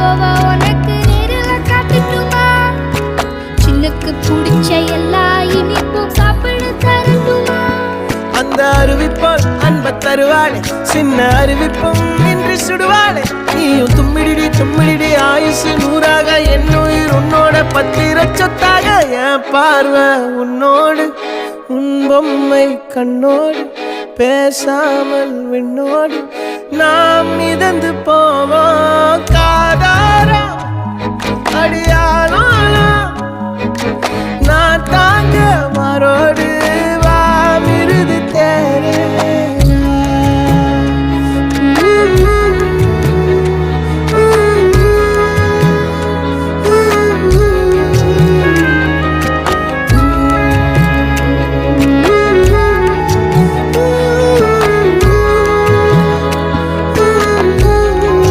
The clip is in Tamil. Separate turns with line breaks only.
மேங்கோவா உனக்கு நேரில் காட்டுட்டுமா? சின்னுக்கு பிடிச்ச எல்லா இனிப்பும் சாப்பிட தரட்டுமா?
அந்த அருவிப்போல் அன்ப தருவாளே, சின்ன அருவிப்பும் நின்று சுடுவாளே. நீயும் தும்மிடிடி தும்மிடிடி ஆயுசு நூறாக, என் உயிர் உன்னோட பத்திர சொத்தாக. என் பார்வை உன்னோடு, உன் பொம்மை கண்ணோடு, பேசாமல் விண்ணோடு நாம் மிதந்து போவோம்.